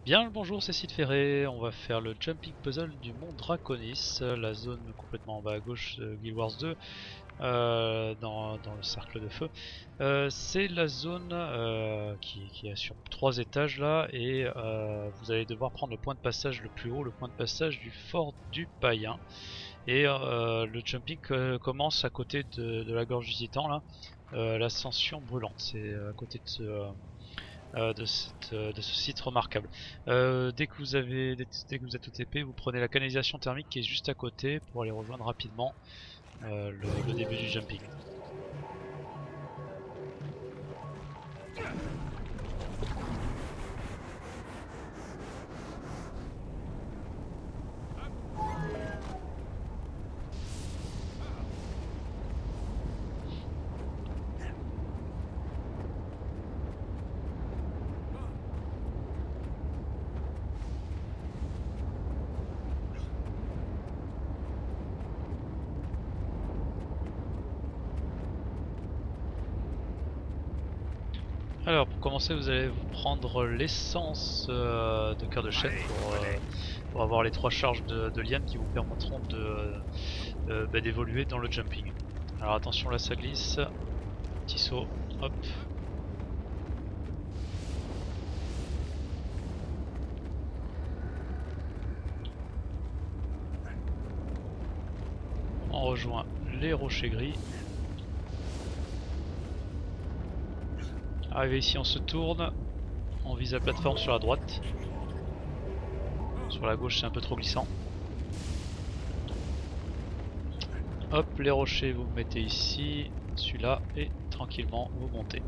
Bien le bonjour, c'est Sid Ferré, on va faire le jumping puzzle du mont Draconis, la zone complètement en bas à gauche de Guild Wars 2, dans le cercle de feu. C'est la zone qui est sur 3 étages là, et vous allez devoir prendre le point de passage le plus haut, le point de passage du fort du Païen. Et le jumping commence à côté de la gorge du Titan là, l'ascension brûlante, c'est à côté de de ce site remarquable. Dès que vous êtes au TP, vous prenez la canalisation thermique qui est juste à côté pour aller rejoindre rapidement le début du jumping. Alors pour commencer, vous allez vous prendre l'essence de cœur de chêne pour avoir les 3 charges de lianes qui vous permettront d'évoluer dans le jumping. Alors attention, là ça glisse, petit saut, hop. On rejoint les rochers gris. Arrivé ici, on se tourne, on vise la plateforme sur la droite. Sur la gauche, c'est un peu trop glissant. Hop, les rochers, vous mettez ici, celui-là, et tranquillement, vous montez.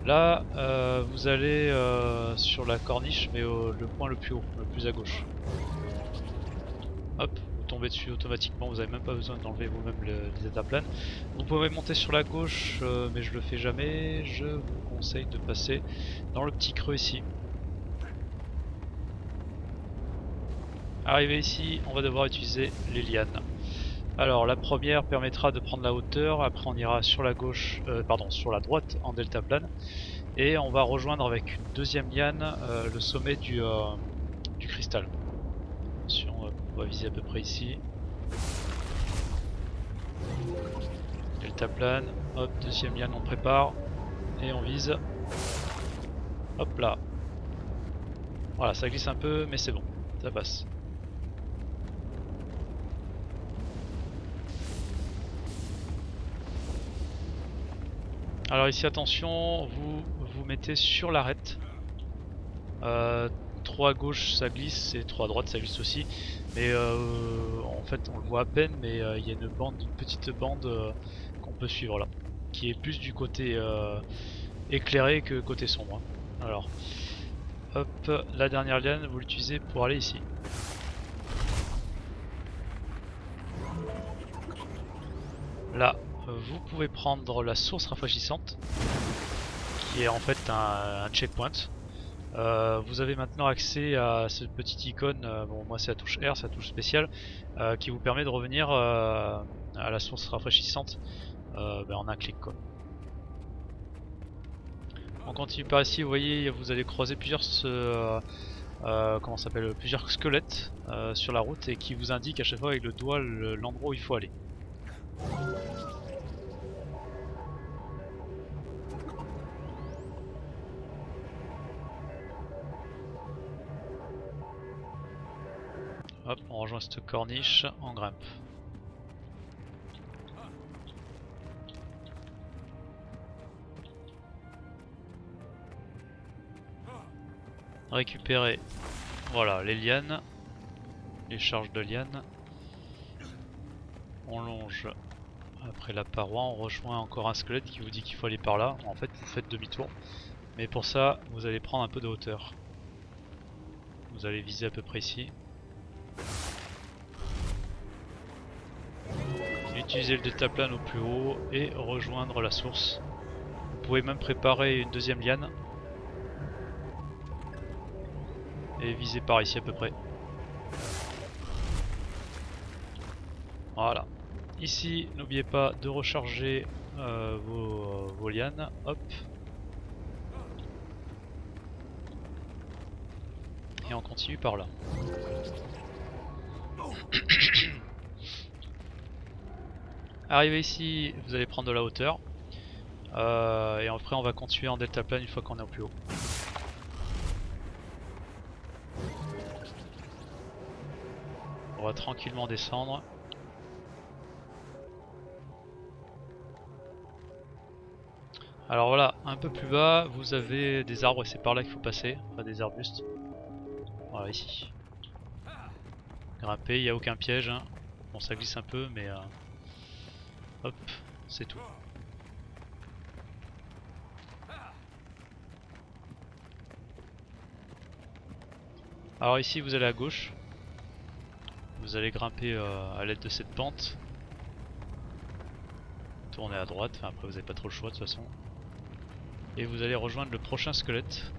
Là, vous allez sur la corniche, mais le point le plus haut, le plus à gauche. Hop, vous tombez dessus automatiquement, vous n'avez même pas besoin d'enlever vous-même les étaplanes. Vous pouvez monter sur la gauche, mais je le fais jamais. Je vous conseille de passer dans le petit creux ici. Arrivé ici, on va devoir utiliser les lianes. Alors la première permettra de prendre la hauteur, après on ira sur la gauche, pardon, sur la droite en deltaplane, et on va rejoindre avec une deuxième liane le sommet du cristal. Attention, on va viser à peu près ici. Deltaplane, hop, deuxième liane on prépare, et on vise. Hop là. Voilà, ça glisse un peu, mais c'est bon, ça passe. Alors ici attention, vous vous mettez sur l'arête. 3 à gauche ça glisse et 3 à droite ça glisse aussi. Mais en fait on le voit à peine, mais il y a une petite bande qu'on peut suivre là. Qui est plus du côté éclairé que côté sombre, hein. Alors, hop, la dernière liane vous l'utilisez pour aller ici. Là, vous pouvez prendre la source rafraîchissante, qui est en fait un checkpoint. Vous avez maintenant accès à cette petite icône, bon moi c'est la touche R, c'est la touche spéciale, qui vous permet de revenir à la source rafraîchissante en un clic quoi. On continue par ici, vous voyez vous allez croiser plusieurs plusieurs squelettes sur la route et qui vous indiquent à chaque fois avec le doigt l'endroit où il faut aller. Hop, on rejoint cette corniche, on grimpe. Récupérer, voilà, les lianes, les charges de lianes. On longe après la paroi, on rejoint encore un squelette qui vous dit qu'il faut aller par là. En fait, vous faites demi-tour. Mais pour ça, vous allez prendre un peu de hauteur. Vous allez viser à peu près ici. Utilisez le deltaplane au plus haut et rejoindre la source. Vous pouvez même préparer une deuxième liane. Et viser par ici à peu près. Voilà. Ici, n'oubliez pas de recharger vos lianes. Hop. et on continue par là. Arrivé ici, vous allez prendre de la hauteur. Et après on va continuer en deltaplane une fois qu'on est au plus haut. On va tranquillement descendre. Alors voilà, un peu plus bas, vous avez des arbres et c'est par là qu'il faut passer, enfin des arbustes. Voilà, ici. Grimper, il n'y a aucun piège. Hein. Bon, ça glisse un peu, mais hop, c'est tout. Alors ici, vous allez à gauche. Vous allez grimper à l'aide de cette pente. Tournez à droite, enfin après vous n'avez pas trop le choix de toute façon. Et vous allez rejoindre le prochain squelette.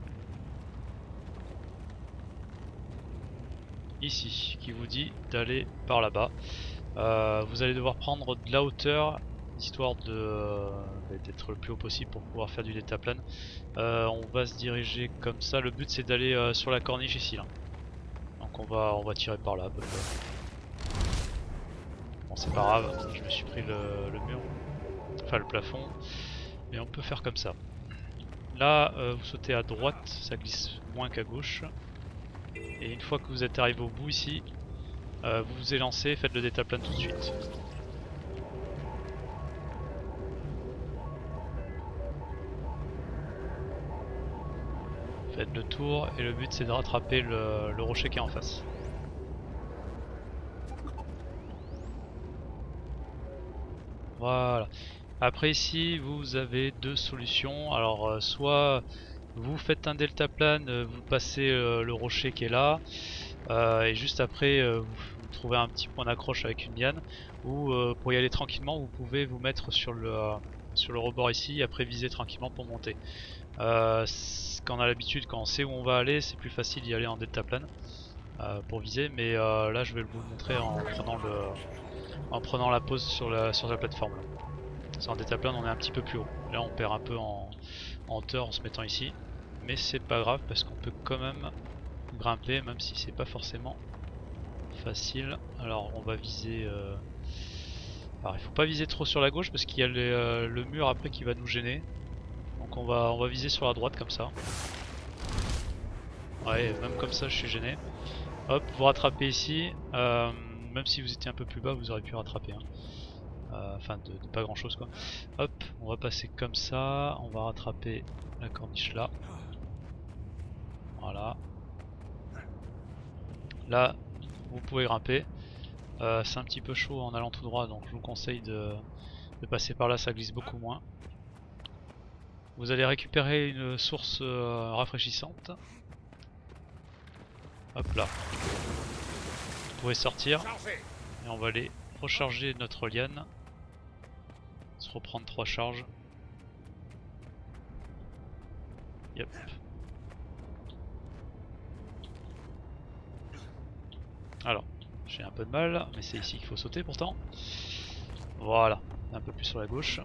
Ici, qui vous dit d'aller par là-bas. Vous allez devoir prendre de la hauteur, histoire d'être le plus haut possible pour pouvoir faire du deltaplane. On va se diriger comme ça, le but c'est d'aller sur la corniche ici là. Donc on va tirer par là à peu près. Bon c'est pas grave, je me suis pris le mur, enfin le plafond, mais on peut faire comme ça. Là vous sautez à droite, ça glisse moins qu'à gauche. Et une fois que vous êtes arrivé au bout ici, vous vous élancez, faites le deltaplane tout de suite. Faites le tour et le but c'est de rattraper le rocher qui est en face. Voilà. Après ici vous avez deux solutions. Alors soit vous faites un deltaplane, vous passez le rocher qui est là, et juste après vous trouvez un petit point d'accroche avec une liane, ou pour y aller tranquillement vous pouvez vous mettre sur le rebord ici et après viser tranquillement pour monter. Quand on a l'habitude, quand on sait où on va aller, c'est plus facile d'y aller en deltaplane pour viser, mais là je vais vous le montrer en prenant la pause sur la plateforme. Là. En deltaplane on est un petit peu plus haut, là on perd un peu en hauteur en se mettant ici, mais c'est pas grave parce qu'on peut quand même grimper même si c'est pas forcément facile. Alors on va viser, alors il faut pas viser trop sur la gauche parce qu'il y a le mur après qui va nous gêner, donc on va viser sur la droite comme ça. Ouais, même comme ça je suis gêné. Hop, vous rattrapez ici, même si vous étiez un peu plus bas vous aurez pu rattraper hein. Enfin de pas grand chose quoi. Hop, on va passer comme ça, on va rattraper la corniche là. Voilà. Là, vous pouvez grimper. C'est un petit peu chaud en allant tout droit, donc je vous conseille de passer par là, ça glisse beaucoup moins. Vous allez récupérer une source rafraîchissante. Hop là. Vous pouvez sortir. Et on va aller recharger notre liane. Se reprendre 3 charges. Yep. Alors, j'ai un peu de mal, mais c'est ici qu'il faut sauter pourtant. Voilà, un peu plus sur la gauche.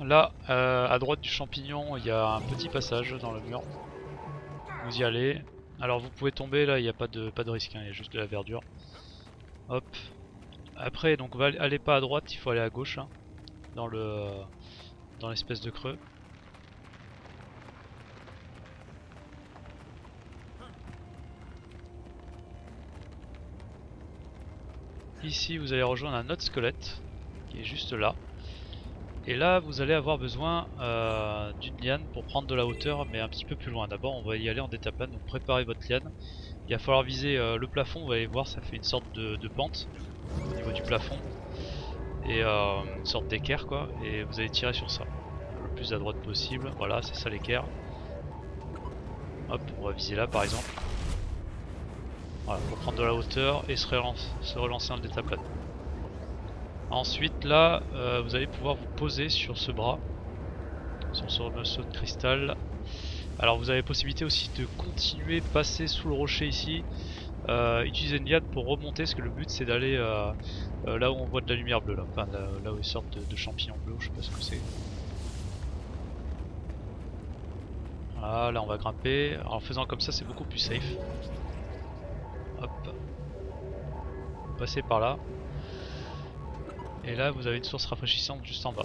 Là, à droite du champignon, il y a un petit passage dans le mur. Vous y allez. Alors vous pouvez tomber là, il n'y a pas de risque, hein, il y a juste de la verdure. Hop. Après, donc allez pas à droite, il faut aller à gauche, hein, dans l'espèce de creux. Ici, vous allez rejoindre un autre squelette qui est juste là. Et là, vous allez avoir besoin d'une liane pour prendre de la hauteur, mais un petit peu plus loin. D'abord, on va y aller en deltaplane, donc préparez votre liane. Il va falloir viser le plafond, vous allez voir, ça fait une sorte de pente au niveau du plafond. Et une sorte d'équerre quoi, et vous allez tirer sur ça le plus à droite possible. Voilà, c'est ça l'équerre. Hop, on va viser là par exemple. Voilà, pour prendre de la hauteur et se relancer en deltaplane. Ensuite là, vous allez pouvoir vous poser sur ce bras, sur ce morceau de cristal. Alors vous avez possibilité aussi de continuer passer sous le rocher ici. Utiliser une liane pour remonter, parce que le but c'est d'aller là où on voit de la lumière bleue, là, enfin là où ils sortent de champignons bleus, je sais pas ce que c'est. Voilà, là on va grimper. Alors, en faisant comme ça, c'est beaucoup plus safe. Hop. Vous passez par là. Et là, vous avez une source rafraîchissante juste en bas.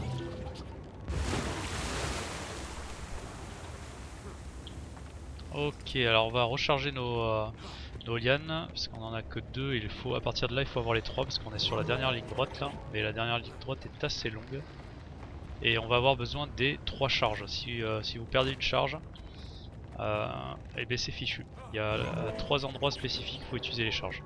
Ok, alors on va recharger nos lianes, parce qu'on en a que 2, il faut, à partir de là il faut avoir les 3 parce qu'on est sur la dernière ligne droite là, mais la dernière ligne droite est assez longue. Et on va avoir besoin des 3 charges, si vous perdez une charge, et bien c'est fichu. Il y a 3 endroits spécifiques, il faut utiliser les charges.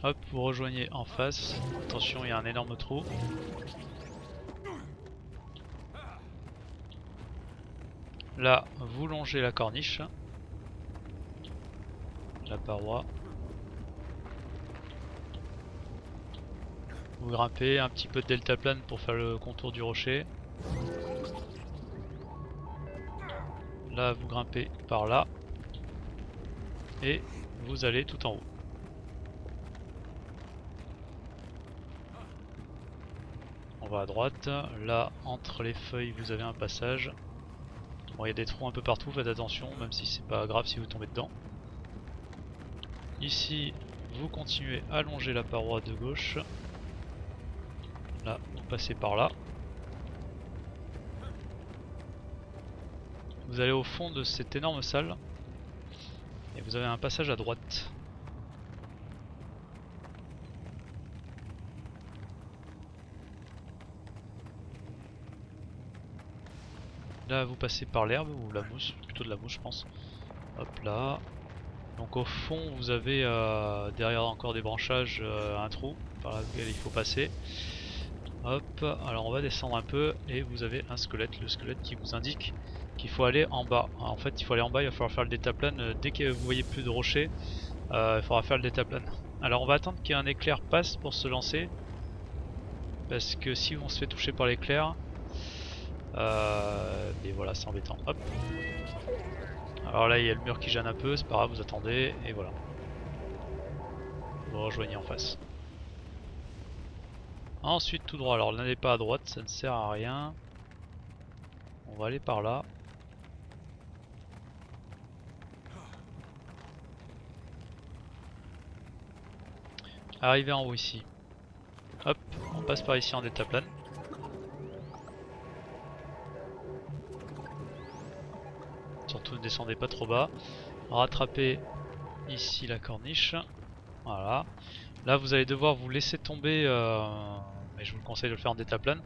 Hop, vous rejoignez en face, attention il y a un énorme trou. Là, vous longez la corniche, la paroi. Vous grimpez, un petit peu de deltaplane pour faire le contour du rocher. Là, vous grimpez par là. Et vous allez tout en haut. On va à droite. Là, entre les feuilles, vous avez un passage. Bon, il y a des trous un peu partout, faites attention, même si c'est pas grave si vous tombez dedans. Ici, vous continuez à longer la paroi de gauche. Là, vous passez par là. Vous allez au fond de cette énorme salle. Et vous avez un passage à droite. Là, vous passez par l'herbe ou la mousse, plutôt de la mousse, je pense. Hop là. Donc au fond, vous avez derrière encore des branchages un trou par lequel il faut passer. Hop, alors on va descendre un peu et vous avez un squelette, le squelette qui vous indique qu'il faut aller en bas. En fait, il faut aller en bas, il va falloir faire le détaplane. Dès que vous voyez plus de rochers, il faudra faire le détaplane. Alors on va attendre qu'un éclair passe pour se lancer. Parce que si on se fait toucher par l'éclair, et voilà, c'est embêtant. Hop. Alors là, il y a le mur qui gêne un peu, c'est pas grave, vous attendez, et voilà. Vous rejoignez en face. Ensuite tout droit, alors n'allez pas à droite, ça ne sert à rien. On va aller par là. Arrivé en haut ici. Hop, on passe par ici en détaplane. Surtout ne descendez pas trop bas. Rattrapez ici la corniche. Voilà. Là vous allez devoir vous laisser tomber, mais je vous conseille de le faire en détaplane,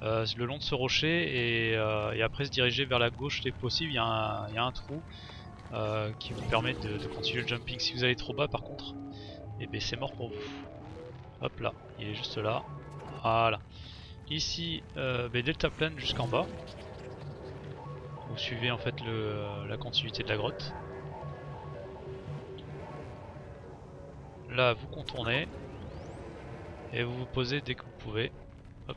le long de ce rocher et après se diriger vers la gauche dès que possible. Il y a un trou qui vous permet de continuer le jumping. Si vous allez trop bas par contre, et ben c'est mort pour vous. Hop là, il est juste là. Voilà. Ici, deltaplane jusqu'en bas. Vous suivez en fait la continuité de la grotte. Là, vous contournez et vous vous posez dès que vous pouvez. Hop.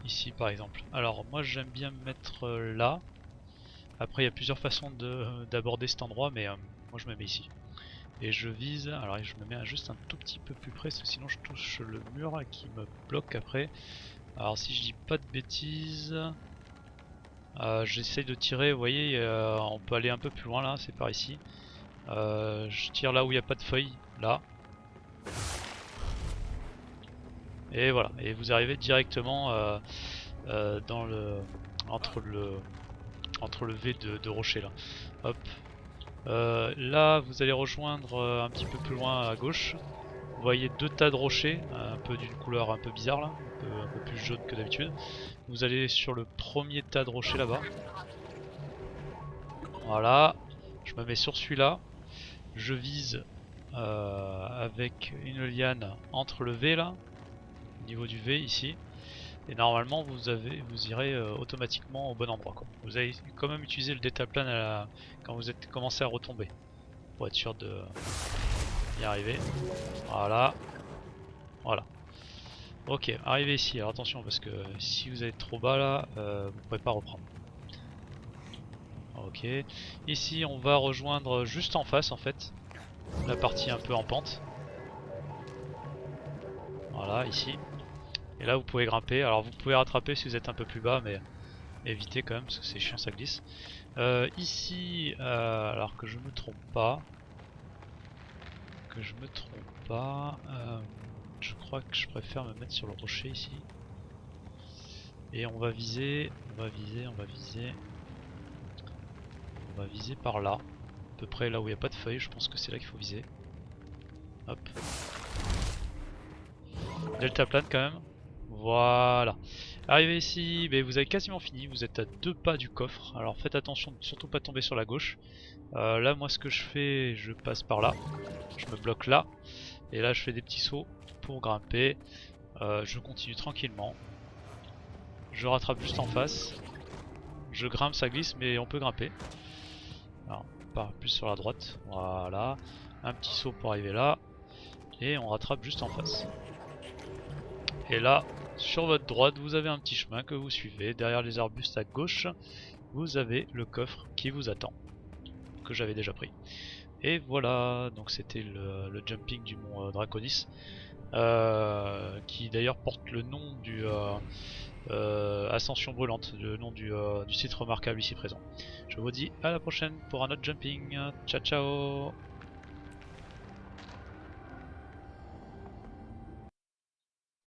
Ici par exemple. Alors moi j'aime bien me mettre là. Après il y a plusieurs façons d'aborder cet endroit, mais moi je me mets ici. Et je vise, alors je me mets juste un tout petit peu plus près, parce que sinon je touche le mur qui me bloque après. Alors si je dis pas de bêtises, j'essaye de tirer, vous voyez, on peut aller un peu plus loin là, c'est par ici. Je tire là où il n'y a pas de feuilles, là. Et voilà, et vous arrivez directement dans entre le V de rocher là. Hop. Là vous allez rejoindre un petit peu plus loin à gauche. Vous voyez deux tas de rochers, un peu d'une couleur un peu bizarre là, un peu plus jaune que d'habitude. Vous allez sur le premier tas de rochers là-bas. Voilà, je me mets sur celui-là. Je vise avec une liane entre le V là, au niveau du V ici. Et normalement vous irez automatiquement au bon endroit, quoi. Vous allez quand même utiliser le détaplane quand vous êtes commencé à retomber, pour être sûr de y arriver. Voilà. Voilà. Ok, arrivez ici, alors attention parce que si vous êtes trop bas là, vous ne pourrez pas reprendre. Ok, ici on va rejoindre juste en face en fait, la partie un peu en pente. Voilà, ici. Et là vous pouvez grimper, alors vous pouvez rattraper si vous êtes un peu plus bas, mais évitez quand même parce que c'est chiant, ça glisse. Ici, alors que je me trompe pas, je crois que je préfère me mettre sur le rocher ici. Et on va viser par là, à peu près là où il n'y a pas de feuilles, je pense que c'est là qu'il faut viser. Hop. Deltaplane quand même. Voilà. Arrivé ici, mais vous avez quasiment fini, vous êtes à 2 pas du coffre. Alors faites attention de surtout pas tomber sur la gauche. Là moi ce que je fais, je passe par là. Je me bloque là. Et là je fais des petits sauts pour grimper. Je continue tranquillement. Je rattrape juste en face. Je grimpe, ça glisse, mais on peut grimper. Alors, on part plus sur la droite. Voilà. Un petit saut pour arriver là. Et on rattrape juste en face. Et là, sur votre droite, vous avez un petit chemin que vous suivez. Derrière les arbustes à gauche, vous avez le coffre qui vous attend. Que j'avais déjà pris. Et voilà, donc c'était le jumping du mont Draconis. Qui d'ailleurs porte le nom du Ascension Brûlante, le nom du site remarquable ici présent. Je vous dis à la prochaine pour un autre jumping. Ciao ciao.